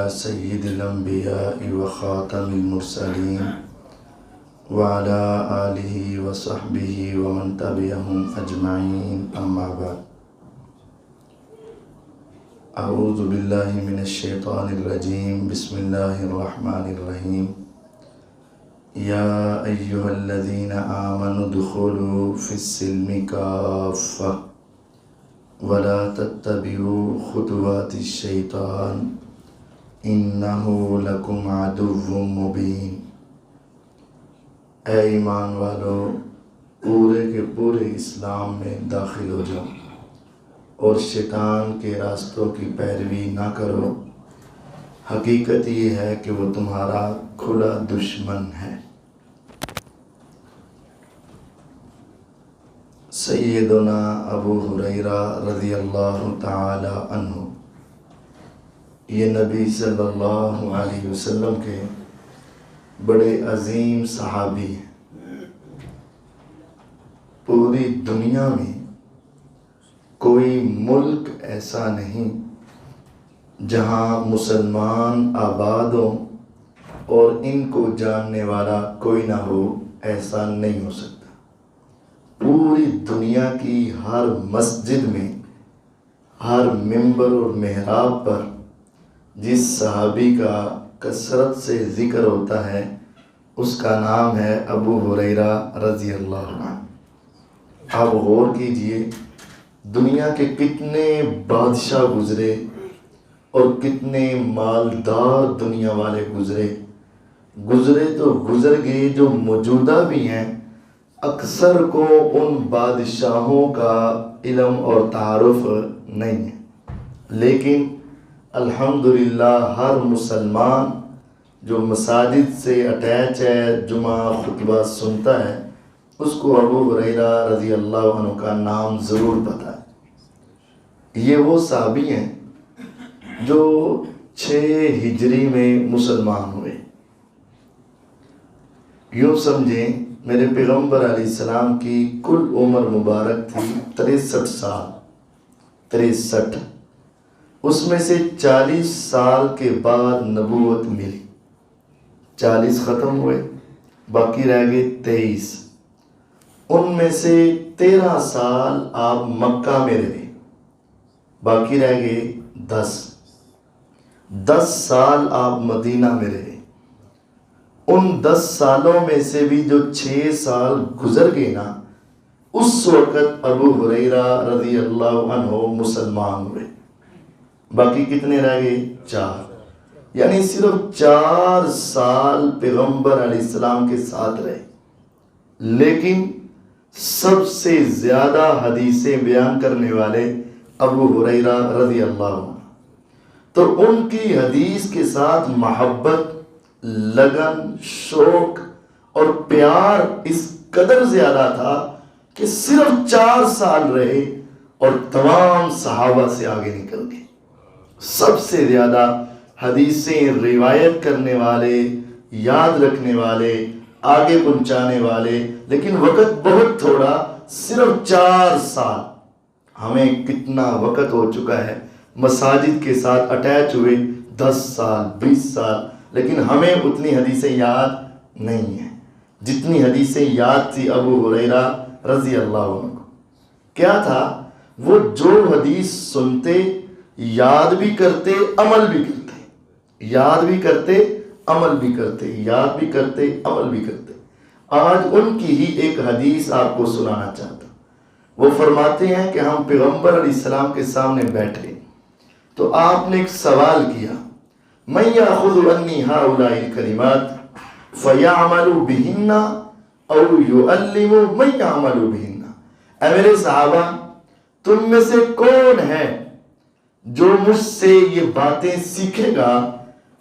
على سيد الأنبياء وخاتم المرسلين وعلى آله وصحبه ومن تبعهم أجمعين أما بعد أعوذ بالله من الشيطان الرجيم بسم الله الرحمن الرحيم يا أيها الذين آمنوا ادخلوا في السلم كافة ولا تتبعوا خطوات الشيطان إنه لكم عدو مبين۔ اے ایمان والو، پورے کے پورے اسلام میں داخل ہو جاؤ اور شیطان کے راستوں کی پیروی نہ کرو۔ حقیقت یہ ہے کہ وہ تمہارا کھلا دشمن ہے۔ سیدنا ابو ہریرہ رضی اللہ تعالی عنہ، یہ نبی صلی اللہ علیہ وسلم کے بڑے عظیم صحابی ہیں۔ پوری دنیا میں کوئی ملک ایسا نہیں جہاں مسلمان آباد ہوں اور ان کو جاننے والا کوئی نہ ہو، ایسا نہیں ہو سکتا۔ پوری دنیا کی ہر مسجد میں، ہر ممبر اور محراب پر جس صحابی کا کثرت سے ذکر ہوتا ہے اس کا نام ہے ابو ہریرہ رضی اللہ عنہ۔ آپ غور کیجئے، دنیا کے کتنے بادشاہ گزرے اور کتنے مالدار دنیا والے گزرے تو گزر گئے، جو موجودہ بھی ہیں اکثر کو ان بادشاہوں کا علم اور تعارف نہیں ہے، لیکن الحمدللہ ہر مسلمان جو مساجد سے اٹیچ ہے، جمعہ خطبہ سنتا ہے، اس کو ابو ہریرہ رضی اللہ عنہ کا نام ضرور پتہ ہے۔ یہ وہ صحابی ہیں جو 6 ہجری میں مسلمان ہوئے۔ یوں سمجھیں میرے پیغمبر علیہ السلام کی کل عمر مبارک تھی 63 سال، 63۔ اس میں سے 40 سال کے بعد نبوت ملی، 40 ختم ہوئے، باقی رہ گئے 23۔ ان میں سے 13 سال آپ مکہ میں رہے، باقی رہ گئے 10 سال آپ مدینہ میں رہے۔ ان 10 سالوں میں سے بھی جو 6 سال گزر گئے نا، اس وقت ابو ہریرہ رضی اللہ عنہ مسلمان ہوئے، باقی کتنے رہ گئے؟ 4۔ یعنی صرف 4 سال پیغمبر علیہ السلام کے ساتھ رہے، لیکن سب سے زیادہ حدیثیں بیان کرنے والے ابو ہریرہ رضی اللہ عنہ۔ تو ان کی حدیث کے ساتھ محبت، لگن، شوق اور پیار اس قدر زیادہ تھا کہ صرف 4 سال رہے اور تمام صحابہ سے آگے نکل گئے۔ سب سے زیادہ حدیثیں روایت کرنے والے، یاد رکھنے والے، آگے پہنچانے والے، لیکن وقت بہت تھوڑا، صرف 4 سال۔ ہمیں کتنا وقت ہو چکا ہے، مساجد کے ساتھ اٹیچ ہوئے 10 سال، 20 سال، لیکن ہمیں اتنی حدیثیں یاد نہیں ہیں جتنی حدیثیں یاد تھی ابو ہریرہ رضی اللہ عنہ کو۔ کیا تھا؟ وہ جو حدیث سنتے، یاد بھی کرتے، عمل بھی کرتے، یاد بھی کرتے، عمل بھی کرتے، یاد بھی کرتے، عمل بھی کرتے۔ آج ان کی ہی ایک حدیث آپ کو سنانا چاہتا ہوں۔ وہ فرماتے ہیں کہ ہم پیغمبر علیہ السلام کے سامنے بیٹھے تو آپ نے ایک سوال کیا، من یاخذ عنی ہؤلاء الکلمات فیعمل بہن او یعلم من یعمل بہن۔ اے میرے صحابہ، تم میں سے کون ہے جو مجھ سے یہ باتیں سیکھے گا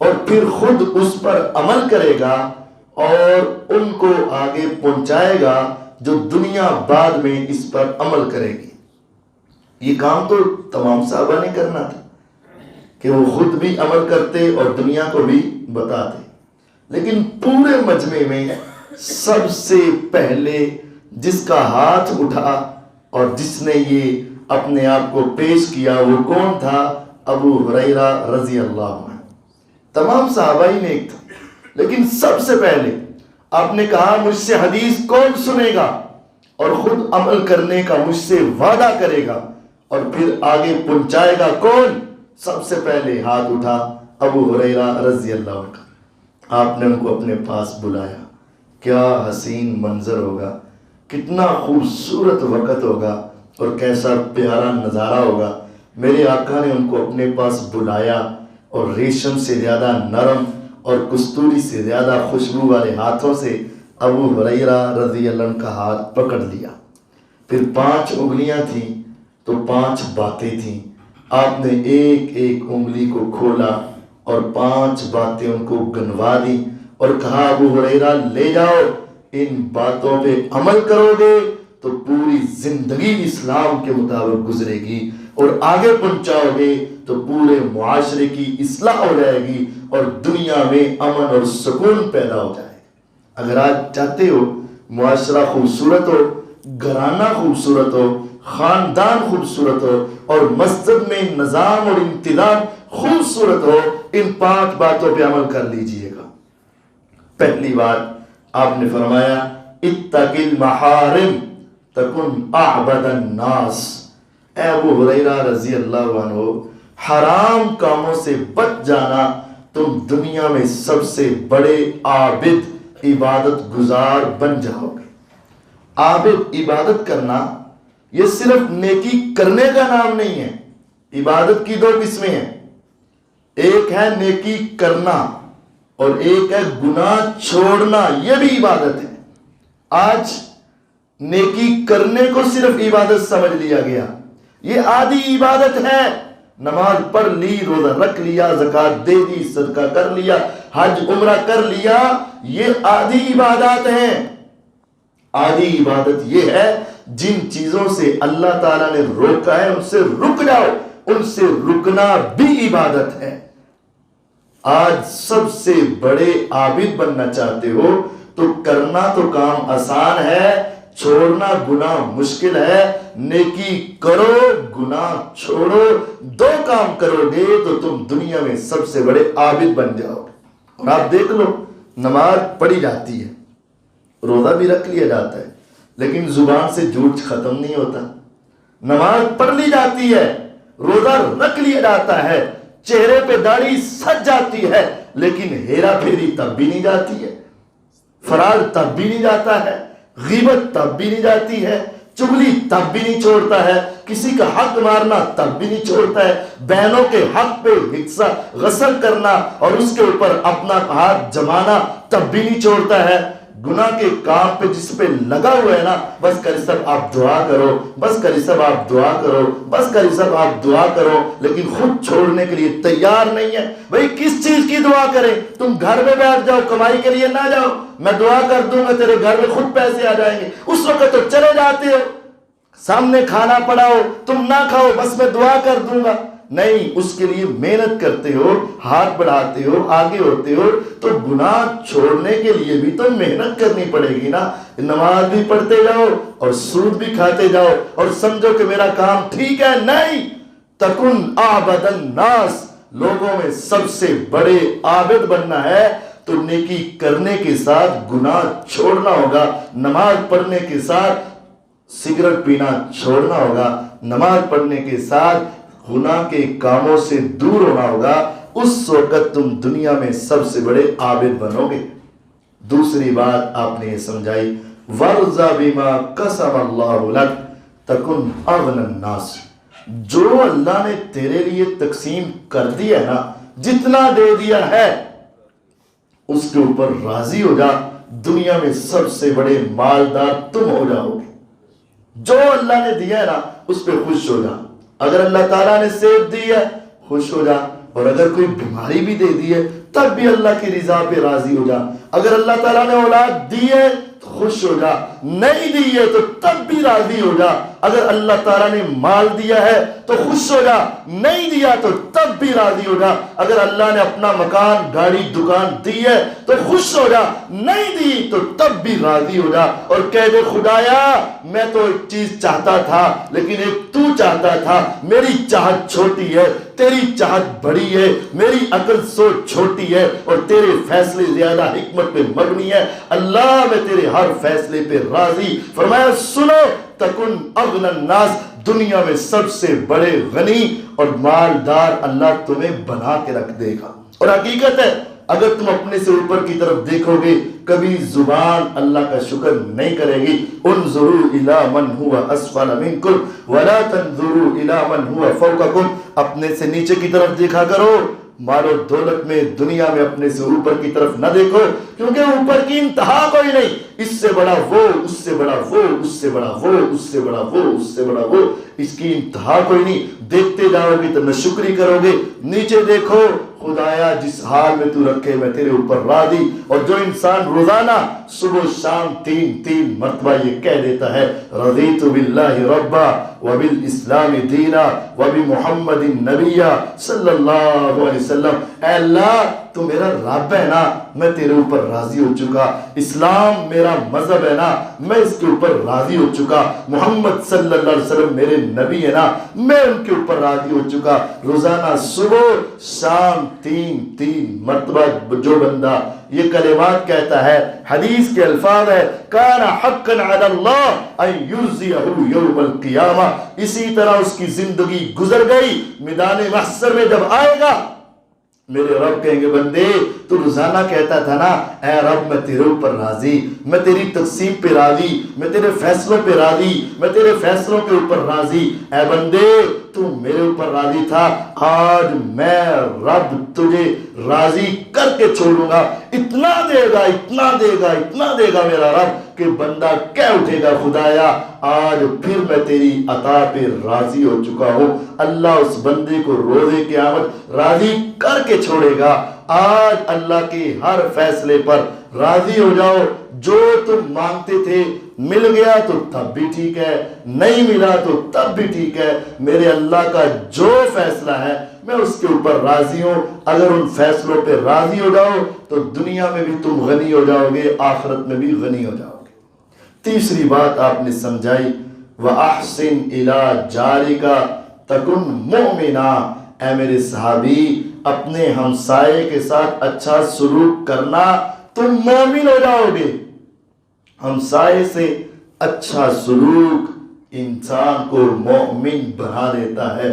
اور پھر خود اس پر عمل کرے گا اور ان کو آگے پہنچائے گا جو دنیا بعد میں اس پر عمل کرے گی؟ یہ کام تو تمام صحابہ نے کرنا تھا کہ وہ خود بھی عمل کرتے اور دنیا کو بھی بتاتے، لیکن پورے مجمع میں سب سے پہلے جس کا ہاتھ اٹھا اور جس نے یہ اپنے آپ کو پیش کیا وہ کون تھا؟ ابو ہریرہ رضی اللہ عنہ۔ تمام صحابہ ہی نیک تھا، لیکن سب سے پہلے آپ نے کہا مجھ سے حدیث کون سنے گا اور خود عمل کرنے کا مجھ سے وعدہ کرے گا اور پھر آگے پہنچائے گا کون؟ سب سے پہلے ہاتھ اٹھا ابو ہریرہ رضی اللہ عنہ۔ آپ نے ان کو اپنے پاس بلایا، کیا حسین منظر ہوگا، کتنا خوبصورت وقت ہوگا اور کیسا پیارا نظارہ ہوگا۔ میرے آقا نے ان کو اپنے پاس بلایا اور ریشم سے زیادہ نرم اور کستوری سے زیادہ خوشبو والے ہاتھوں سے ابو ہریرہ رضی اللہ عنہ کا ہاتھ پکڑ لیا۔ پھر 5 انگلیاں تھیں تو 5 باتیں تھیں، آپ نے ایک ایک انگلی کو کھولا اور 5 باتیں ان کو گنوا دی اور کہا ابو ہریرہ لے جاؤ، ان باتوں پہ عمل کرو گے تو پوری زندگی اسلام کے مطابق گزرے گی اور آگے پہنچاؤ گے تو پورے معاشرے کی اصلاح ہو جائے گی اور دنیا میں امن اور سکون پیدا ہو جائے گا۔ اگر آج چاہتے ہو معاشرہ خوبصورت ہو، گھرانہ خوبصورت ہو، خاندان خوبصورت ہو اور مسجد میں نظام اور انتظام خوبصورت ہو، ان 5 باتوں پہ عمل کر لیجئے گا۔ پہلی بات آپ نے فرمایا اتق المحارم تکن اعبد الناس۔ اے ابو ہریرہ رضی اللہ عنہ، حرام کاموں سے بچ جانا، تم دنیا میں سب سے بڑے عابد عبادت گزار بن جاؤ گے۔ عابد عبادت کرنا یہ صرف نیکی کرنے کا نام نہیں ہے۔ عبادت کی 2 قسمیں ہیں، ایک ہے نیکی کرنا اور ایک ہے گناہ چھوڑنا، یہ بھی عبادت ہے۔ آج نیکی کرنے کو صرف عبادت سمجھ لیا گیا، یہ آدھی عبادت ہے۔ نماز پڑھ لی، روزہ رکھ لیا، زکوٰۃ دے دی، صدقہ کر لیا، حج عمرہ کر لیا، یہ آدھی عبادات ہیں۔ آدھی عبادت یہ ہے جن چیزوں سے اللہ تعالیٰ نے روکا ہے ان سے رک جاؤ، ان سے رکنا بھی عبادت ہے۔ آج سب سے بڑے عابد بننا چاہتے ہو تو کرنا تو کام آسان ہے، چھوڑنا گناہ مشکل ہے۔ نیکی کرو، گناہ چھوڑو، 2 کام کرو گے تو تم دنیا میں سب سے بڑے عابد بن جاؤ گے۔ اور آپ دیکھ لو، نماز پڑھی جاتی ہے، روزہ بھی رکھ لیا جاتا ہے، لیکن زبان سے جھوٹ ختم نہیں ہوتا۔ نماز پڑھ لی جاتی ہے، روزہ رکھ لیا جاتا ہے، چہرے پہ داڑھی سج جاتی ہے، لیکن ہیرا پھیری تب بھی نہیں جاتی ہے، فرار تب بھی نہیں جاتا ہے، غیبت تب بھی نہیں جاتی ہے، چغلی تب بھی نہیں چھوڑتا ہے، کسی کا حق مارنا تب بھی نہیں چھوڑتا ہے، بہنوں کے حق پہ حصہ غسل کرنا اور اس کے اوپر اپنا ہاتھ جمانا تب بھی نہیں چھوڑتا ہے۔ گناہ کے کام پہ جس پہ لگا ہوا ہے نا، بس کری سب آپ دعا کرو، بس کری سب آپ دعا کرو، بس کری سب آپ دعا کرو، لیکن خود چھوڑنے کے لیے تیار نہیں ہے۔ بھئی کس چیز کی دعا کریں؟ تم گھر میں بیٹھ جاؤ، کمائی کے لیے نہ جاؤ، میں دعا کر دوں گا تیرے گھر میں خود پیسے آ جائیں گے، اس وقت تو چلے جاتے ہو، سامنے کھانا پڑا ہو تم نہ کھاؤ، بس میں دعا کر دوں گا۔ نہیں، اس کے لیے محنت کرتے ہو، ہاتھ بڑھاتے ہو، آگے ہوتے ہو، تو گناہ چھوڑنے کے لیے بھی تو محنت کرنی پڑے گی نا۔ نماز بھی پڑھتے جاؤ اور سود بھی کھاتے جاؤ اور سمجھو کہ میرا کام ٹھیک ہے، نہیں۔ تکن اعبد الناس، لوگوں میں سب سے بڑے عابد بننا ہے تو نیکی کرنے کے ساتھ گناہ چھوڑنا ہوگا، نماز پڑھنے کے ساتھ سگریٹ پینا چھوڑنا ہوگا، نماز پڑھنے کے ساتھ گناہ کے کاموں سے دور ہونا ہوگا، اس وقت تم دنیا میں سب سے بڑے عابد بنو گے۔ دوسری بات آپ نے یہ سمجھائی وَرْضَ بِمَا قَسَمَ اللَّهُ لَكَ تَكُنْ أَغْنَى النَّاسِ، جو اللہ نے تیرے لیے تقسیم کر دیا ہے نا، جتنا دے دیا ہے اس کے اوپر راضی ہو جا، دنیا میں سب سے بڑے مالدار تم ہو جاؤ گے۔ جو اللہ نے دیا ہے نا اس پہ خوش ہو جا۔ اگر اللہ تعالیٰ نے صحت دی ہے خوش ہو جا، اور اگر کوئی بیماری بھی دے دی ہے تب بھی اللہ کی رضا پہ راضی ہو جا۔ اگر اللہ تعالیٰ نے اولاد دی ہے تو خوش ہو جا، نہیں دی ہے تو تب بھی راضی ہو جا. اگر اللہ تعالیٰ نے مال دیا ہے تو خوش ہو جا, نہیں دیا تو تب بھی راضی ہو جا. اگر اللہ نے اپنا مکان گاڑی دکان دی ہے تو خوش ہو جا, نہیں دی تو تب بھی راضی ہو جا. اور کہہ دے خدایا میں تو ایک چیز چاہتا تھا لیکن ایک تو چاہتا تھا, میری چاہت چھوٹی ہے تیری چاہت بڑی ہے, میری عقل سوچ چھوٹی ہے اور تیرے فیصلے زیادہ حکمت پہ مبنی ہے. اللہ میں تیرے ہر فیصلے پہ راضی. فرمایا سنو تکن اغنى الناس, دنیا میں سب سے بڑے غنی اور مالدار اللہ تمہیں بنا کے رکھ دے گا. اور حقیقت ہے اگر تم اپنے سے اوپر کی طرف دیکھو گے کبھی زبان اللہ کا شکر نہیں کرے گی. انظروا الی من هو اسفل منکم ولا تنظروا الی من هو فوقکم, اپنے سے نیچے کی طرف دیکھا کرو, مال و دولت میں دنیا میں اپنے سے اوپر کی طرف نہ دیکھو کیونکہ اوپر کی انتہا کوئی نہیں. اس سے بڑا وہ, اس سے بڑا وہ, اس سے بڑا وہ, اس سے بڑا وہ, اس سے بڑا وہ, اس کی انتہا کوئی نہیں. دیکھتے جاؤ گے تو ناشکری کرو گے. نیچے دیکھو خدایا جس حال میں تو رکھے میں تیرے اوپر راضی. اور جو انسان روزانہ صبح شام تین مرتبہ یہ کہہ دیتا ہے رضیت باللہ ربا وبالاسلام دینا وبمحمد نبیا صلی اللہ علیہ وسلم, اے اللہ تو میرا رب ہے نا, میں تیرے اوپر راضی ہو چکا. اسلام میرا مذہب ہے نا, میں اس کے اوپر راضی ہو چکا. محمد صلی اللہ علیہ وسلم میرے نبی ہے نا, میں ان کے اوپر راضی ہو چکا. روزانہ صبح شام تین مرتبہ جو بندہ یہ کلمات کہتا ہے, حدیث کے الفاظ ہے کان حقا علی اللہ ان یرضیہ یوم القیامہ, اسی طرح اس کی زندگی گزر گئی. میدان محشر میں جب آئے گا میرے رب کہیں گے بندے تو روزانہ کہتا تھا نا اے رب میں تیرے اوپر راضی, میں تیری تقسیم پہ راضی, میں تیرے فیصلوں پہ راضی, میں تیرے فیصلوں کے اوپر راضی. اے بندے تو میرے اوپر راضی تھا, آج میں رب تجھے راضی کر کے چھوڑوں گا. اتنا دے گا اتنا دے گا اتنا دے گا میرا رب کہ بندہ کہہ اٹھے گا خدایا آج پھر میں تیری عطا پہ راضی ہو چکا ہوں. اللہ اس بندے کو روزے قیامت راضی کر کے چھوڑے گا. آج اللہ کے ہر فیصلے پر راضی ہو جاؤ. جو تم مانگتے تھے مل گیا تو تب بھی ٹھیک ہے, نہیں ملا تو تب بھی ٹھیک ہے. میرے اللہ کا جو فیصلہ ہے میں اس کے اوپر راضی ہوں. اگر ان فیصلوں پہ راضی ہو جاؤ تو دنیا میں بھی تم غنی ہو جاؤ گے, آخرت میں بھی غنی ہو جاؤ گے. تیسری بات آپ نے سمجھائی وَأَحْسِنْ إِلَىٰ جَارِكَ تَكُنْ مُؤْمِنًا, اے میرے صحابی اپنے ہمسائے کے ساتھ اچھا سلوک کرنا تم مومن ہو جاؤ گے. ہمسائے سے اچھا سلوک انسان کو مومن بنا دیتا ہے.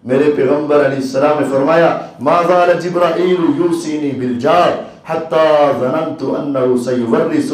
میرے پیغمبر علیہ السلام نے فرمایا ما زال جبرائیل یوصینی بالجار حتی ظننت انہ سیورث.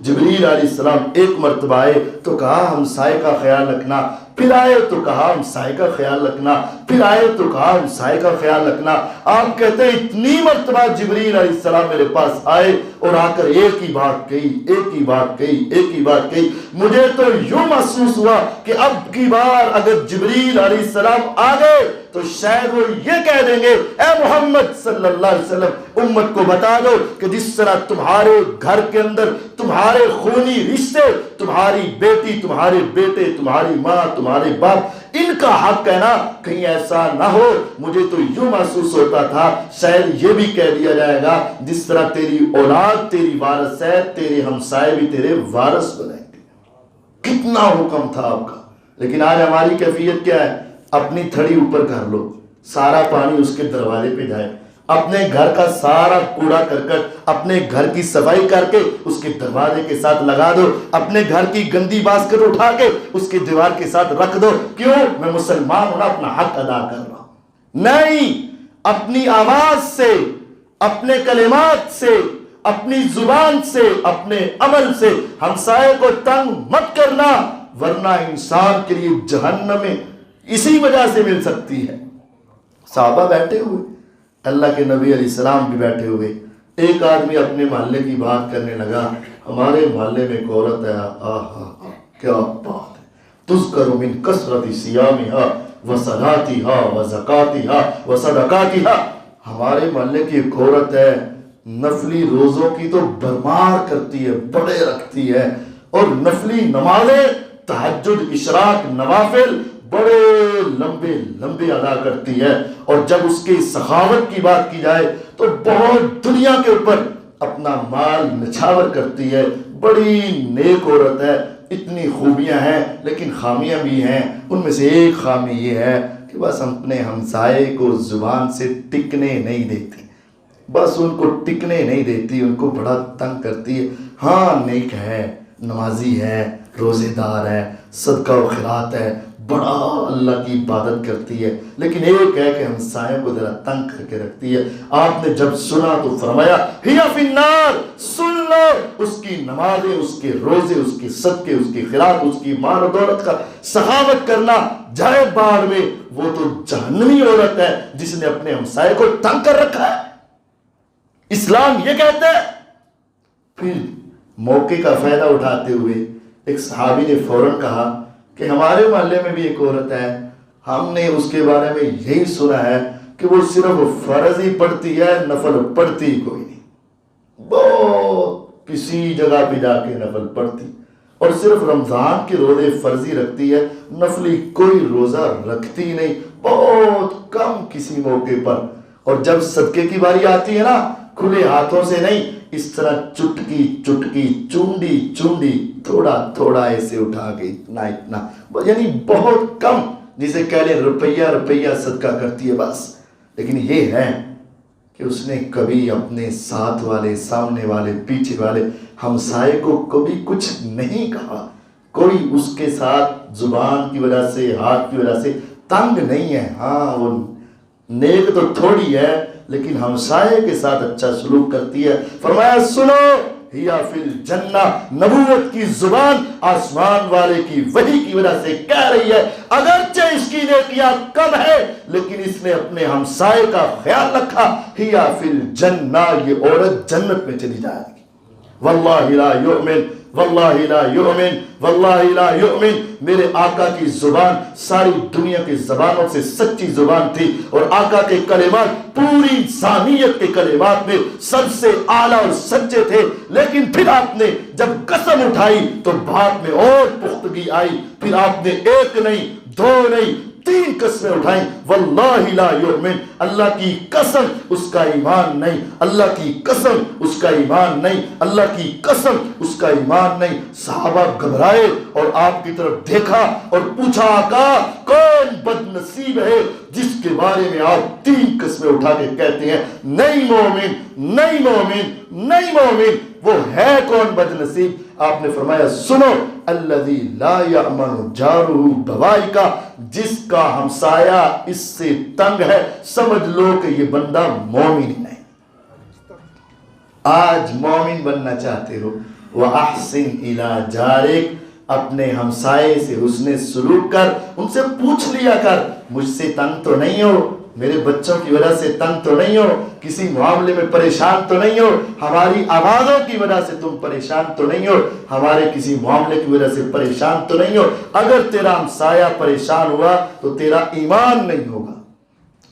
جبریل علیہ السلام ایک مرتبہ آئے تو کہا ہمسائے کا خیال رکھنا, پھر آئے تو کہا ہمسائے کا خیال رکھنا, پھر آئے تو کہا ہمسائے کا خیال رکھنا. آپ کہتے ہیں اتنی مرتبہ جبریل علیہ السلام میرے پاس آئے اور آ کر ایک ہی بات کہی, ایک ہی بات کہی, ایک ہی بات کہی. مجھے تو یوں محسوس ہوا کہ اب کی بار اگر جبریل علیہ السلام آ گئے تو شاید وہ یہ کہہ دیں گے اے محمد صلی اللہ علیہ وسلم امت کو بتا دو کہ جس طرح تمہارے گھر کے اندر تمہارے خونی رشتے, تمہاری بیٹی, تمہارے بیٹے, تمہاری ماں, تمہارے باپ, ان کا حق ہے نا, کہیں ایسا نہ ہو. مجھے تو یوں محسوس ہوتا تھا شاید یہ بھی کہہ دیا جائے گا جس طرح تیری اولاد تیری وارث ہے, تیرے ہمسائے بھی تیرے وارث بنیں گے. کتنا حکم تھا آپ کا. لیکن آج ہماری کیفیت کیا ہے, اپنی تھڑی اوپر کر لو, سارا پانی اس کے دروازے پہ جائے, اپنے گھر کا سارا کوڑا کرکٹ اپنے گھر کی صفائی کر کے اس کے دروازے کے ساتھ لگا دو, اپنے گھر کی گندی باسکٹ اٹھا کے اس کی دیوار کے ساتھ رکھ دو. کیوں؟ میں مسلمان ہوں, اپنا حق ادا کر رہا ہوں. نہیں, اپنی آواز سے, اپنے کلمات سے, اپنی زبان سے, اپنے عمل سے ہمسائے کو تنگ مت کرنا, ورنہ انسان کے لیے جہنم میں اسی وجہ سے مل سکتی ہے. صحابہ بیٹھے ہوئے, اللہ کے نبی علیہ السلام بھی بیٹھے ہوئے. ایک آدمی اپنے محلے کی بات کرنے لگا, ہمارے محلے میں ایک عورت ہے, آہا کیا بات ہے, تذکر من کثرت صیامہا وصلاتہا وزکاتہا وصدقاتہا. ہمارے محلے کی ایک عورت ہے, نفلی روزوں کی تو بھرمار کرتی ہے, بڑے رکھتی ہے, اور نفلی نمازیں تہجد اشراق نوافل بڑے لمبے لمبے ادا کرتی ہے، اور جب اس کی سخاوت کی بات کی جائے تو بہت دنیا کے اوپر اپنا مال نچھاور کرتی ہے، بڑی نیک عورت ہے، اتنی خوبیاں ہیں لیکن خامیاں بھی ہیں۔ ان میں سے ایک خامی یہ ہے کہ بس اپنے ہمسائے کو زبان سے ٹکنے نہیں دیتی، بس ان کو ٹکنے نہیں دیتی، ان کو بڑا تنگ کرتی ہے۔ ہاں نیک ہے، نمازی ہے، روزے دار ہے، صدقہ و خیرات ہے، بڑا اللہ کی عبادت کرتی ہے، لیکن ایک ہے کہ ہمسایوں کو ذرا تنگ کر کے رکھتی ہے۔ آپ نے جب سنا تو فرمایا ہی فی النار، سن لو، اس کی نمازیں، اس کے روزے، اس کے صدقے، اس کی خیرات، اس کی مال و دولت کا سخاوت کرنا جائے باہر میں، وہ تو جہنمی عورت ہے جس نے اپنے ہمسائے کو تنگ کر رکھا ہے۔ اسلام یہ کہتا ہے۔ پھر موقع کا فائدہ اٹھاتے ہوئے ایک صحابی نے فوراً کہا کہ ہمارے محلے میں بھی ایک عورت ہے، ہم نے اس کے بارے میں یہی سنا ہے کہ وہ صرف فرض ہی پڑھتی ہے، نفل پڑھتی کوئی نہیں، بہت کسی جگہ پہ جا کے نفل پڑھتی، اور صرف رمضان کے روزے فرضی رکھتی ہے، نفلی کوئی روزہ رکھتی نہیں، بہت کم کسی موقع پر۔ اور جب صدقے کی باری آتی ہے نا، کھلے ہاتھوں سے نہیں، اس طرح چٹکی چٹکی، چونڈی چونڈی، تھوڑا تھوڑا ایسے اٹھا کے اتنا اتنا، یعنی بہت کم، جسے کہہ لیں روپیہ روپیہ صدقہ کرتی ہے بس۔ لیکن یہ ہے کہ اس نے کبھی اپنے ساتھ والے، سامنے والے، پیچھے والے ہمسائے کو کبھی کچھ نہیں کہا، کوئی اس کے ساتھ زبان کی وجہ سے، ہاتھ کی وجہ سے تنگ نہیں ہے۔ ہاں وہ نیک تو تھوڑی ہے لیکن ہمسائے کے ساتھ اچھا سلوک کرتی ہے۔ فرمایا سنو ہیا فی الجنہ، نبوت کی زبان آسمان والے کی وحی کی وجہ سے کہہ رہی ہے، اگرچہ اس کی نیکیاں کم ہے لیکن اس نے اپنے ہمسائے کا خیال رکھا، ہیا فی الجنہ، یہ عورت جنت میں چلی جائے گی۔ واللہ لا یؤمن، واللہ لا یؤمن، واللہ لا یؤمن۔ میرے آقا کی زبان ساری دنیا کی زبانوں سے سچی زبان تھی، اور آقا کے کلمات پوری انسانیت کے کلمات میں سب سے اعلیٰ اور سچے تھے، لیکن پھر آپ نے جب قسم اٹھائی تو بات میں اور پختگی آئی، پھر آپ نے ایک نہیں، دو نہیں، 3 قسمیں اٹھائیں، واللہ لا یؤمن، اللہ کی قسم اس کا ایمان نہیں، اللہ کی قسم اس کا ایمان نہیں، اللہ کی قسم اس کا ایمان نہیں۔ صحابہ گھبرائے اور آپ کی طرف دیکھا اور پوچھا آقا کون بد نصیب ہے جس کے بارے میں آپ 3 قسمیں اٹھا کے کہتے ہیں نہیں مومن، نہیں مومن، نہیں مومن، وہ ہے کون بد نصیب؟ آپ نے فرمایا سنو، الذی لا یأمن جارہ بوائقہ، جس کا ہمسایہ اس سے تنگ ہے، سمجھ لو کہ یہ بندہ مومن ہی نہیں۔ آج مومن بننا چاہتے ہو، وَأَحْسِنْ إِلَى جَارِكَ، اپنے ہمسائے سے حسن سلوک کر، ان سے پوچھ لیا کر مجھ سے تنگ تو نہیں ہو، میرے بچوں کی وجہ سے تنگ تو نہیں ہو، کسی معاملے میں پریشان تو نہیں ہو، ہماری آوازوں کی وجہ سے تم پریشان تو نہیں ہو، ہمارے کسی معاملے کی وجہ سے پریشان تو نہیں ہو۔ اگر تیرا ہمسایہ پریشان ہوا تو تیرا ایمان نہیں ہوگا۔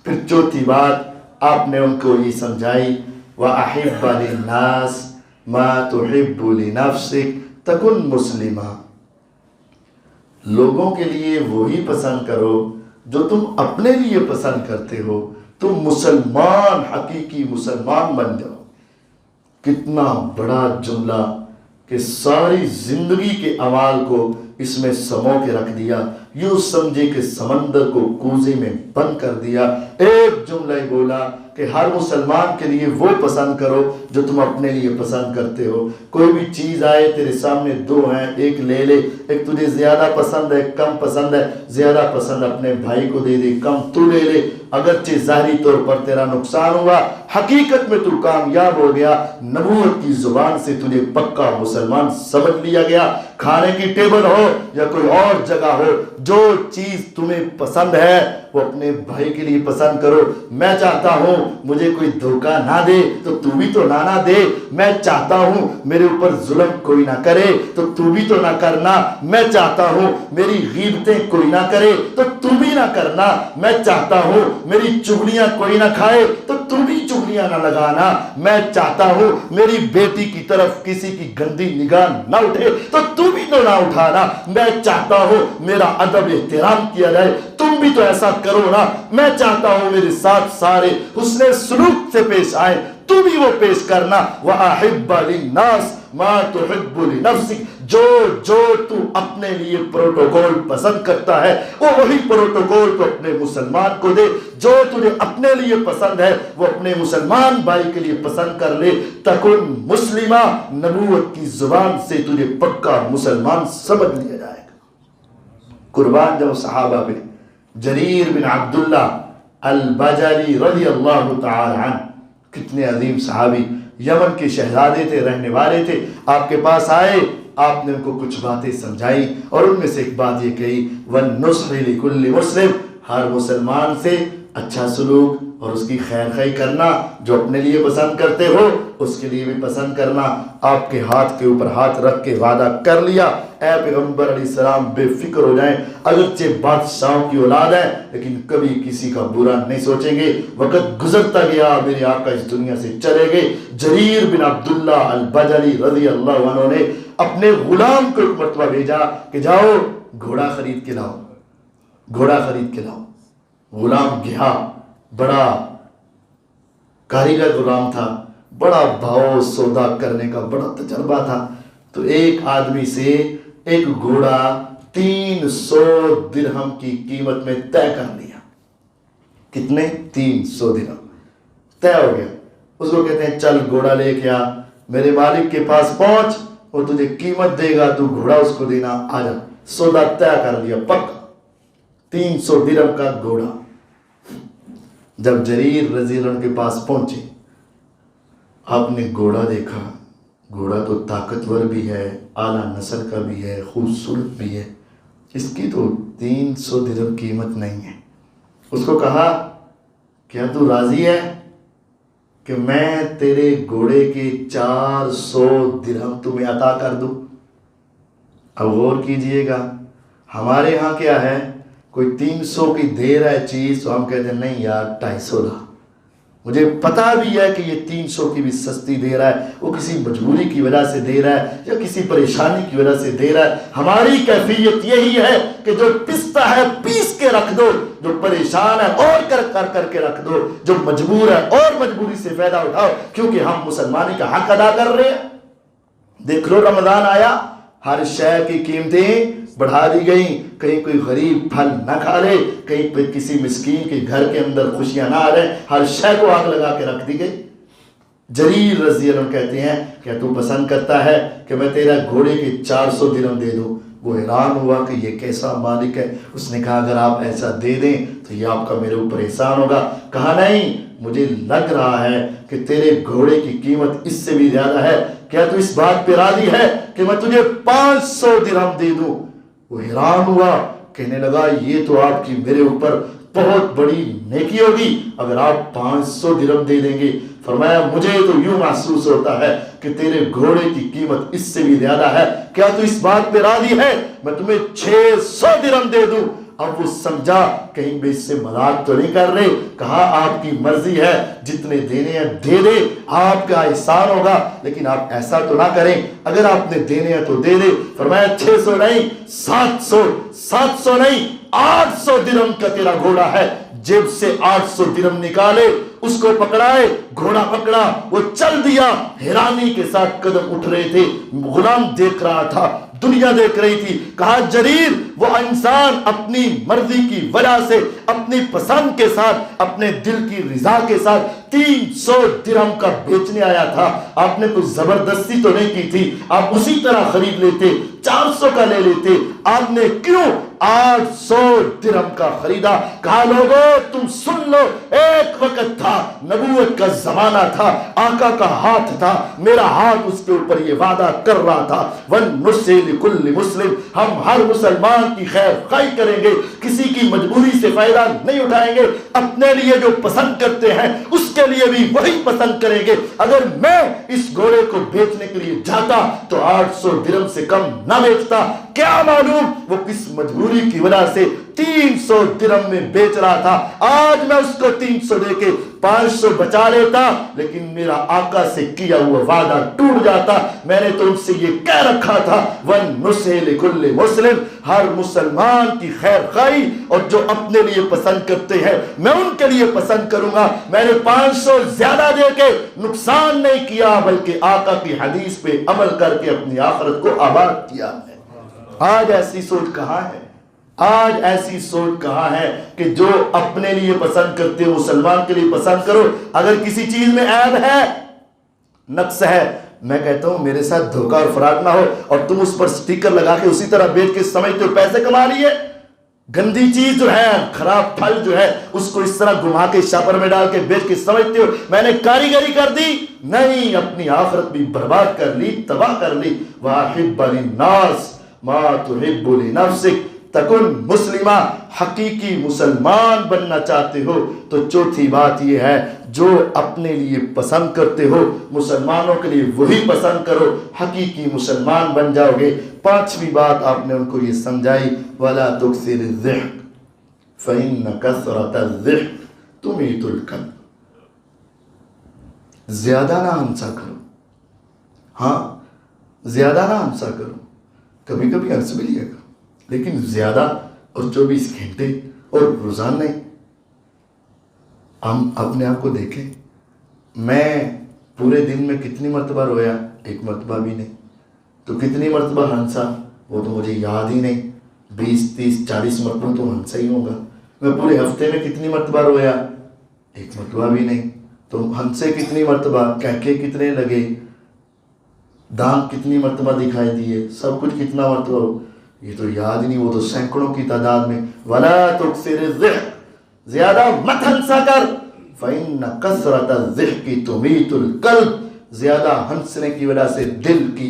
پھر چوتھی بات آپ نے ان کو یہ سمجھائی، وَأَحِبَّ لِلنَّاسِ مَا تُحِبُّ لِنَفْسِكَ تَكُنْ مُسْلِمًا، لوگوں کے لیے وہی پسند کرو جو تم اپنے لیے پسند کرتے ہو، تم مسلمان، حقیقی مسلمان بن جاؤ۔ کتنا بڑا جملہ کہ ساری زندگی کے اعمال کو اس میں سمو کے رکھ دیا، یوں سمجھے کہ سمندر کو کوزے میں بند کر دیا۔ ایک جملہ ہی بولا کہ ہر مسلمان کے لیے وہ پسند کرو جو تم اپنے لیے پسند کرتے ہو۔ کوئی بھی چیز آئے تیرے سامنے 2 ہیں، ایک لے لے، ایک تجھے زیادہ پسند ہے، کم پسند ہے، زیادہ پسند اپنے بھائی کو دے دے، کم تو لے لے، اگرچہ ظاہری طور پر تیرا نقصان ہوا، حقیقت میں تو کامیاب ہو گیا، نبوت کی زبان سے تجھے پکا مسلمان سمجھ لیا گیا۔ کھانے کی ٹیبل ہو یا کوئی اور جگہ ہو، جو چیز تمہیں پسند ہے وہ اپنے بھائی کے لیے پسند کرو۔ میں چاہتا ہوں مجھے کوئی دھوکہ نہ دے تو تو بھی تو نہ دے، میں چاہتا ہوں میرے اوپر ظلم کوئی نہ کرے تو تو بھی تو نہ کرنا، میں چاہتا ہوں میری غیبتیں کوئی نہ کرے تو تو بھی نہ کرنا، میں چاہتا ہوں میری چغلیاں کوئی نہ کھائے تو تو بھی چغلیاں انگلیاں نہ لگانا، میں چاہتا ہوں میری بیٹی کی طرف کسی کی گندی نگاہ نہ اٹھے تو تم بھی تو نہ اٹھانا، میں چاہتا ہوں میرا ادب احترام کیا جائے، تم بھی تو ایسا کرو نا، میں چاہتا ہوں میرے ساتھ سارے حسن سلوک سے پیش آئے، تو بھی وہ پیش کرنا۔ وَأَحِبَّ لِلنَّاسِ مَا تُحِبُّ لِنَفْسِكَ، جو تو اپنے لیے پروٹوکول پسند کرتا ہے وہ وہی پروٹوکول تو اپنے مسلمان کو دے، جو تجھے اپنے لیے پسند ہے وہ اپنے مسلمان بھائی کے لیے پسند کر لے۔ تکن مسلمہ، نبوت کی زبان سے تجھے پکا مسلمان سمجھ لیا جائے گا۔ قربان جاؤ صحابہ پہ، جریر بن عبداللہ البجلی رضی اللہ تعالی عنہ، کتنے عظیم صحابی، یمن کے شہزادے تھے، رہنے والے تھے، آپ کے پاس آئے، آپ نے ان کو کچھ باتیں سمجھائی اور ان میں سے ایک بات یہ کہی، وَالنُّصْحِ لِكُلِّ مُسْلِمٍ، ہر مسلمان سے اچھا سلوک اور اس کی خیر خواہی کرنا، جو اپنے لیے پسند کرتے ہو اس کے لیے بھی پسند کرنا۔ آپ کے ہاتھ کے اوپر ہاتھ رکھ کے وعدہ کر لیا، اے پیغمبر علیہ السلام بے فکر ہو جائیں، اگرچہ بادشاہوں کی اولاد ہے لیکن کبھی کسی کا برا نہیں سوچیں گے، وقت گزرتا گیا، میرے آقا اس دنیا سے چلے گئے۔ جریر بن عبداللہ البجلی رضی اللہ عنہ نے اپنے غلام کو ایک مرتبہ بھیجا کہ جاؤ گھوڑا خرید کے لاؤ، گھوڑا خرید کے لاؤ۔ غلام گیا، بڑا کاریگر غلام تھا، بڑا بھاؤ سودا کرنے کا بڑا تجربہ تھا، تو ایک آدمی سے ایک گھوڑا 300 درہم کی قیمت میں طے کر لیا۔ کتنے؟ 300 درہم طے ہو گیا۔ اس کو کہتے ہیں چل گھوڑا لے کے آ، میرے مالک کے پاس پہنچ، وہ تجھے قیمت دے گا، تو گھوڑا اس کو دینا، آ جا۔ سودا طے کر لیا، پکا 300 درہم کا گھوڑا۔ جب جریر رضی اللہ عنہ کے پاس پہنچے، آپ نے گھوڑا دیکھا، گھوڑا تو طاقتور بھی ہے، اعلیٰ نسل کا بھی ہے، خوبصورت بھی ہے، اس کی تو 300 درہم قیمت نہیں ہے۔ اس کو کہا کیا تو راضی ہے کہ میں تیرے گھوڑے کے 400 درہم تمہیں عطا کر دوں؟ اب غور کیجئے گا، ہمارے ہاں کیا ہے، کوئی 300 کی دے رہا ہے چیز تو ہم کہتے ہیں نہیں یار 250 لا، مجھے پتا بھی ہے کہ یہ 300 کی بھی سستی دے رہا ہے، وہ کسی مجبوری کی وجہ سے دے رہا ہے یا کسی پریشانی کی وجہ سے دے رہا ہے۔ ہماری کیفیت یہی ہے کہ جو پستا ہے پیس کے رکھ دو، جو پریشان ہے اور کر کے رکھ دو، جو مجبور ہے اور مجبوری سے فائدہ اٹھاؤ، کیونکہ ہم مسلمانی کا حق ادا کر رہے ہیں۔ دیکھ لو رمضان آیا، ہر شے کی قیمتیں بڑھا دی گئیں، کہیں کوئی غریب پھل نہ کھا لے، کہیں پہ کسی مسکین کے گھر کے اندر خوشیاں نہ آ رہے، ہر شے کو آگ لگا کے رکھ دی گئی۔ جریر رضی اللہ عنہ کہتے ہیں کہ تو پسند کرتا ہے کہ میں تیرا گھوڑے کے 400 درہم دے دوں؟ وہ حیران ہوا کہ یہ کیسا مالک ہے۔ اس نے کہا اگر آپ ایسا دے دیں تو یہ آپ کا میرے اوپر احسان ہوگا۔ کہا نہیں، مجھے لگ رہا ہے کہ تیرے گھوڑے کی قیمت اس سے بھی زیادہ ہے، کیا تو اس بات پہ راضی ہے کہ میں تجھے 500 درہم دے دوں؟ وہ حیران ہوا، کہنے لگا یہ تو آپ کی میرے اوپر بہت بڑی نیکی ہوگی اگر آپ 500 درہم دے دیں گے۔ فرمایا مجھے تو یوں محسوس ہوتا ہے کہ تیرے گھوڑے کی قیمت اس سے بھی زیادہ ہے، کیا تو اس بات پہ راضی ہے میں تمہیں 600 درہم دے دوں؟ اب وہ سمجھا کہیں بھی اس سے مذاق تو نہیں کر رہے۔ کہا آپ کی مرضی ہے، جتنے دینے ہیں دے دے، آپ کا احسان ہوگا، لیکن آپ ایسا تو نہ کریں، اگر آپ نے دینے ہیں تو دے دے۔ فرمایا 600 نہیں، 700 نہیں، 800 درہم کا تیرا گھوڑا ہے۔ جیب سے 800 درہم نکالے، اس کو پکڑائے، گھوڑا پکڑا، وہ چل دیا۔ حیرانی کے ساتھ قدم اٹھ رہے تھے، غلام دیکھ رہا تھا، دنیا دیکھ رہی تھی۔ کہا جریر، وہ انسان اپنی مرضی کی وجہ سے، اپنی پسند کے ساتھ، اپنے دل کی رضا کے ساتھ 300 درہم کا بیچنے آیا تھا، آپ نے کوئی زبردستی تو نہیں کی تھی، آپ اسی طرح خرید لیتے، 400 کا لے لیتے، آپ نے کیوں 800 درہم کا خریدا؟ کہا لوگوں تم سن لو، ایک وقت تھا، نبوت کا زمانہ تھا، آقا کا ہاتھ تھا، میرا ہاتھ اس کے اوپر یہ وعدہ کر رہا تھا، وَالنُّصْحِ لِكُلِّ مُسْلِمٍ، ہم ہر مسلمان کی خیر خواہی کریں گے، کسی کی مجبوری سے فائدہ نہیں اٹھائیں گے، اپنے لیے جو پسند کرتے ہیں اس کے لیے بھی وہی پسند کریں گے۔ اگر میں اس گھوڑے کو بیچنے کے لیے جاتا تو 800 درہم سے کم نہ بیچتا، کیا معلوم وہ کس مجبوری کی وجہ سے 300 درہم میں بیچ رہا تھا، آج میں اس کو 300 دے کے 500 بچا لیتا، لیکن میرا آقا سے کیا ہوا وعدہ ٹوٹ جاتا۔ میں نے تو ان سے یہ کہہ رکھا تھا وَالنُّصِحِ لِكُلِّ مُسْلِمٍ، ہر مسلمان کی خیر خواہی اور جو اپنے لیے پسند کرتے ہیں میں ان کے لیے پسند کروں گا۔ میں نے 500 زیادہ دے کے نقصان نہیں کیا، بلکہ آقا کی حدیث پہ عمل کر کے اپنی آخرت کو آباد کیا ہے۔ آج ایسی سوچ کہاں ہے؟ آج ایسی سوچ کہاں ہے کہ جو اپنے لیے پسند کرتے ہو مسلمان کے لیے پسند کرو۔ اگر کسی چیز میں عیب ہے، نقص ہے، میں کہتا ہوں میرے ساتھ دھوکہ اور فراڈ نہ ہو، اور تم اس پر سٹیکر لگا کے اسی طرح بیچ کے سمجھتے ہو پیسے کما لیے۔ گندی چیز جو ہے، خراب پھل جو ہے، اس کو اس طرح گھما کے شاپر میں ڈال کے بیچ کے سمجھتے ہو میں نے کاریگری کر دی۔ نہیں، اپنی آخرت بھی برباد کر لی، تباہ کر لی۔ وَأَحِبَّ لِلنَّاسِ مَا تُحِبُّ لِنَفْسِكَ تکن مسلمہ، حقیقی مسلمان بننا چاہتے ہو تو چوتھی بات یہ ہے جو اپنے لیے پسند کرتے ہو مسلمانوں کے لیے وہی پسند کرو، حقیقی مسلمان بن جاؤ گے۔ پانچویں بات آپ نے ان کو یہ سمجھائی وَلَا تُكْثِرِ الضِّحْكَ فَإِنَّ كَثْرَةَ الضِّحْكِ تُمِيتُ الْقَلْبَ، زیادہ نہ ہنسا کرو، ہاں زیادہ نہ ہنسا کرو، کبھی کبھی ہنس بھی لیا کرو، لیکن زیادہ اور 24 گھنٹے اور روزانہ نہیں۔ ہم اپنے آپ کو دیکھیں، میں پورے دن میں کتنی مرتبہ رویا؟ ایک مرتبہ بھی نہیں۔ تو کتنی مرتبہ ہنسا وہ تو مجھے یاد ہی نہیں، 20 30 40 مرتبہ تو ہنسا ہی ہوگا۔ میں پورے ہفتے میں کتنی مرتبہ رویا؟ ایک مرتبہ بھی نہیں۔ تو ہنسے کتنی مرتبہ، کہکے کتنے لگے، دانت کتنی مرتبہ دکھائی دیے، سب کچھ کتنا مرتبہ ہو، یہ تو یاد ہی نہیں، وہ تو سینکڑوں کی تعداد میں۔ وَلَا تُكْثِرِ الضِّحْكَ، زیادہ مت ہنسا کر، فَإِنَّ كَثْرَةَ الضِّحْكِ تُمِيتُ الْقَلْبَ، زیادہ ہنسنے کی وجہ سے دل کی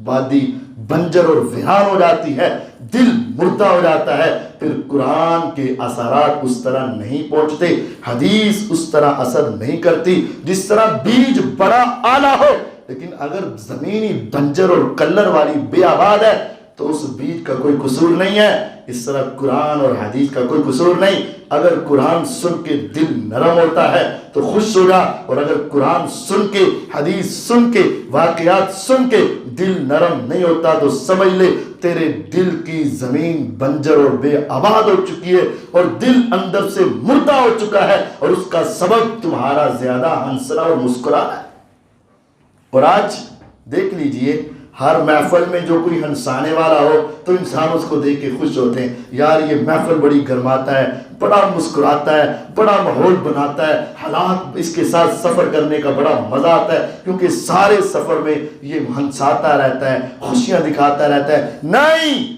بادی بنجر اور ویران ہو جاتی ہے، دل مردہ ہو جاتا ہے، پھر قرآن کے اثرات اس طرح نہیں پہنچتے، حدیث اس طرح اثر نہیں کرتی جس طرح بیج بڑا اعلیٰ ہو، لیکن اگر زمینی بنجر اور کلر والی بے آباد ہے تو اس بیج کا کوئی قصور نہیں ہے۔ اس طرح قرآن اور حدیث کا کوئی قصور نہیں۔ اگر قرآن سن کے دل نرم ہوتا ہے تو خوش ہو جا، اور اگر قرآن سن کے حدیث سن کے واقعات سن کے دل نرم نہیں ہوتا تو سمجھ لے تیرے دل کی زمین بنجر اور بے آباد ہو چکی ہے، اور دل اندر سے مردہ ہو چکا ہے، اور اس کا سبب تمہارا زیادہ ہنسنا اور مسکرانا ہے۔ اور آج دیکھ لیجئے ہر محفل میں جو کوئی ہنسانے والا ہو تو انسان اس کو دیکھ کے خوش ہوتے ہیں، یار یہ محفل بڑی گرماتا ہے، بڑا مسکراتا ہے، بڑا ماحول بناتا ہے، حالات اس کے ساتھ سفر کرنے کا بڑا مزہ آتا ہے، کیونکہ سارے سفر میں یہ ہنساتا رہتا ہے، خوشیاں دکھاتا رہتا ہے۔ نہیں،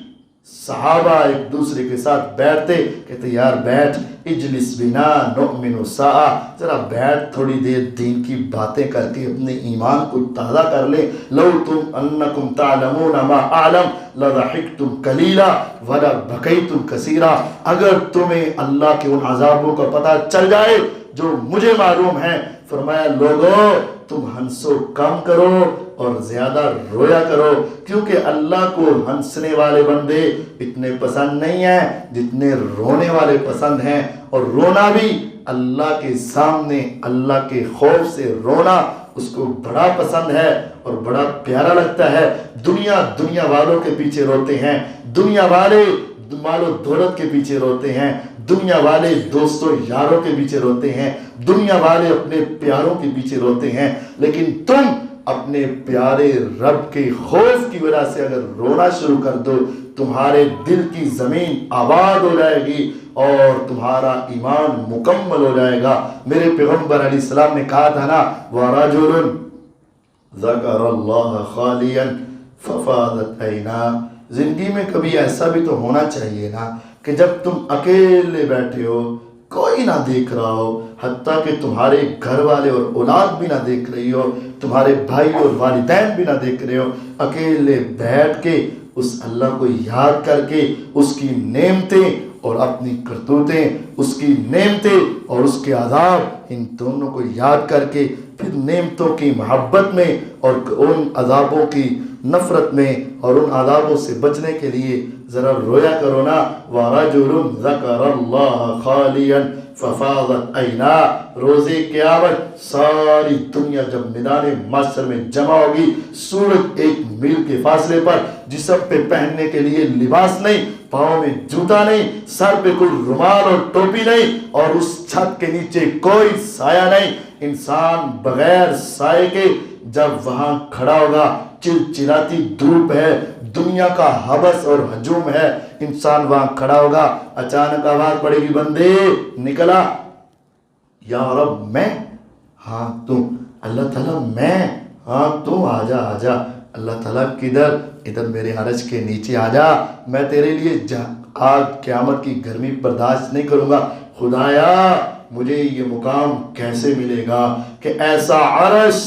صحابہ ایک دوسرے کے ساتھ بیٹھتے، کہتے یار بیٹھ، اجلس بنا نؤمن ساعہ، ذرا بیٹھ تھوڑی دیر دین کی باتیں کر کے اپنے ایمان کو تازہ کر لے۔ لو تم انکم تعلمون ما اعلم لضحکتم قلیلا ولبکیتم کثیرا، اگر تمہیں اللہ کے ان عذابوں کا پتہ چل جائے جو مجھے معلوم ہے، فرمایا لوگوں تم ہنسو کم کرو اور زیادہ رویا کرو، کیونکہ اللہ کو ہنسنے والے بندے اتنے پسند نہیں ہیں جتنے رونے والے پسند ہیں، اور رونا بھی اللہ کے سامنے اللہ کے خوف سے رونا اس کو بڑا پسند ہے اور بڑا پیارا لگتا ہے۔ دنیا والوں کے پیچھے روتے ہیں، دنیا والے مال و دولت کے پیچھے روتے ہیں، دنیا والے دوستوں یاروں کے پیچھے روتے ہیں، دنیا والے اپنے پیاروں کے پیچھے روتے ہیں، لیکن تم اپنے پیارے رب کے خوف کی وجہ سے اگر رونا شروع کر دو تمہارے دل کی زمین آباد ہو جائے گی اور تمہارا ایمان مکمل ہو جائے گا۔ میرے پیغمبر علیہ السلام نے کہا تھا نا وَرَجُلٌ ذَكَرَ اللَّهَ خَالِيًا فَفَاضَتْ عَيْنَاهُ، زندگی میں کبھی ایسا بھی تو ہونا چاہیے نا کہ جب تم اکیلے بیٹھے ہو، کوئی نہ دیکھ رہا ہو، حتیٰ کہ تمہارے گھر والے اور اولاد بھی نہ دیکھ رہی ہو، تمہارے بھائی اور والدین بھی نہ دیکھ رہے ہو، اکیلے بیٹھ کے اس اللہ کو یاد کر کے اس کی نعمتیں اور اپنی کرتوتیں، اس کی نعمتیں اور اس کے عذاب، ان دونوں کو یاد کر کے پھر نعمتوں کی محبت میں اور ان عذابوں کی نفرت میں اور ان عذابوں سے بچنے کے لیے ذرا رویا کرو نا. وَرَجُلٌ ذَكَرَ اللَّهَ خَالِيًا فَفَاضَتْ عَيْنَاهُ. روز قیامت ساری دنیا جب میدان محشر میں جمع ہوگی، سورج 1 میل کے فاصلے پر، جسم پہ پہننے کے لیے لباس نہیں، پاؤں میں جوتا نہیں، سر پہ کوئی رومال اور ٹوپی نہیں، اور اس چھت کے نیچے کوئی سایہ نہیں. انسان بغیر سائے کے جب وہاں کھڑا ہوگا، چلچلاتی دھوپ ہے، دنیا کا حبس اور ہجوم ہے، انسان وہاں کھڑا ہوگا، اچانک آواز پڑے گی، بندے نکلا. یا رب میں؟ ہاں تم. اللہ تعالیٰ میں؟ ہاں تم. آجا آجا. اللہ تعالیٰ کدھر؟ ادھر میرے عرش کے نیچے آجا، میں تیرے لیے آج قیامت کی گرمی برداشت نہیں کروں گا. خدایا مجھے یہ مقام کیسے ملے گا کہ ایسا عرش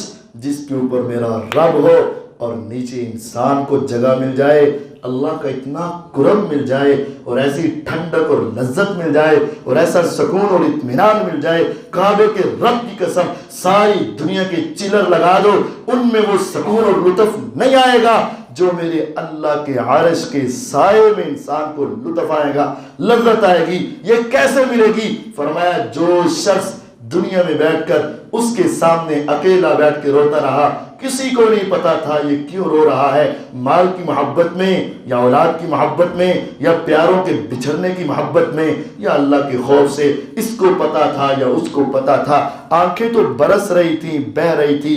جس کے اوپر میرا رب ہو اور نیچے انسان کو جگہ مل جائے، اللہ کا اتنا کرم مل جائے، اور ایسی ٹھنڈک اور لذت مل جائے، اور ایسا سکون اور اطمینان مل جائے. کعبے کے رب کی قسم ساری دنیا کے چلر لگا دو، ان میں وہ سکون اور لطف نہیں آئے گا جو میرے اللہ کے عرش کے سائے میں انسان کو لطف آئے گا، لذت آئے گی. یہ کیسے ملے گی؟ فرمایا جو شخص دنیا میں بیٹھ کر اس کے سامنے اکیلا بیٹھ کے روتا رہا، کسی کو نہیں پتا تھا یہ کیوں رو رہا ہے، مال کی محبت میں یا اولاد کی محبت میں یا پیاروں کے بچھڑنے کی محبت میں یا اللہ کے خوف سے، اس کو پتا تھا یا اس کو پتا تھا. آنکھیں تو برس رہی تھیں، بہہ رہی تھی،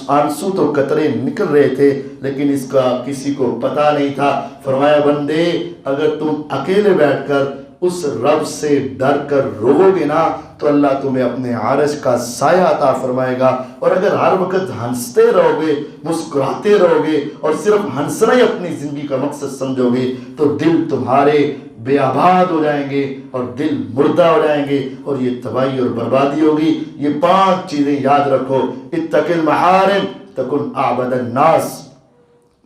آنسو تو قطرے نکل رہے تھے، لیکن اس کا کسی کو پتا نہیں تھا. فرمایا بندے اگر تم اکیلے بیٹھ کر اس رب سے ڈر کر رو گے نا تو اللہ تمہیں اپنے عرش کا سایہ عطا فرمائے گا. اور اگر ہر وقت ہنستے رہو گے، مسکراتے رہو گے اور صرف ہنسنا ہی اپنی زندگی کا مقصد سمجھو گے تو دل تمہارے بے آباد ہو جائیں گے اور دل مردہ ہو جائیں گے اور یہ تباہی اور بربادی ہوگی. یہ 5 چیزیں یاد رکھو. اتق المحارم تکن اعبد الناس.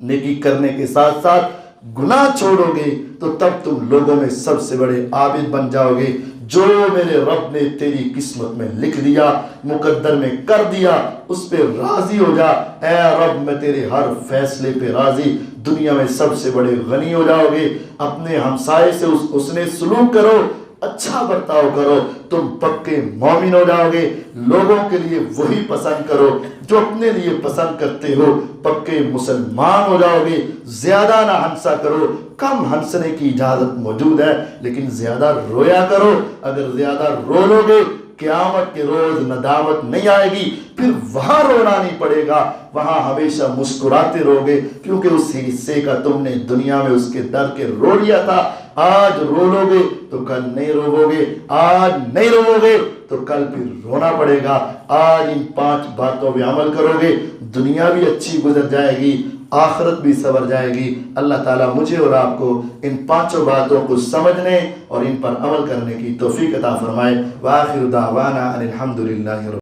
نیکی کرنے کے ساتھ ساتھ گناہ چھوڑو گے تو تب تم لوگوں میں سب سے بڑے عابد بن جاؤ گے. جو میرے رب نے تیری قسمت میں لکھ دیا، مقدر میں کر دیا، اس پہ راضی ہو جا. اے رب میں تیرے ہر فیصلے پہ راضی. دنیا میں سب سے بڑے غنی ہو جاؤ گے. اپنے ہمسائے سے اس نے سلوک کرو، اچھا برتاؤ کرو، تم پکے مومن ہو جاؤ گے. لوگوں کے لیے وہی پسند کرو جو اپنے لیے پسند کرتے ہو، پکے مسلمان ہو جاؤ گے. زیادہ نہ ہنسا کرو، کم ہنسنے کی اجازت موجود ہے، لیکن زیادہ رویا کرو. اگر زیادہ رو لو گے قیامت کے روز ندامت نہیں آئے گی، پھر وہاں رونا نہیں پڑے گا، وہاں ہمیشہ مسکراتے رہو گے، کیونکہ اس حصے کا تم نے دنیا میں اس کے ڈر کے رو لیا تھا. آج رو لو گے تو کل نہیں رو گے، آج نہیں رو گے تو کل پھر رونا پڑے گا. آج ان 5 باتوں پہ عمل کرو گے، دنیا بھی اچھی گزر جائے گی، آخرت بھی سنور جائے گی. اللہ تعالیٰ مجھے اور آپ کو ان 5 باتوں کو سمجھنے اور ان پر عمل کرنے کی توفیق عطا فرمائے. وآخر دعوانا ان الحمد للہ.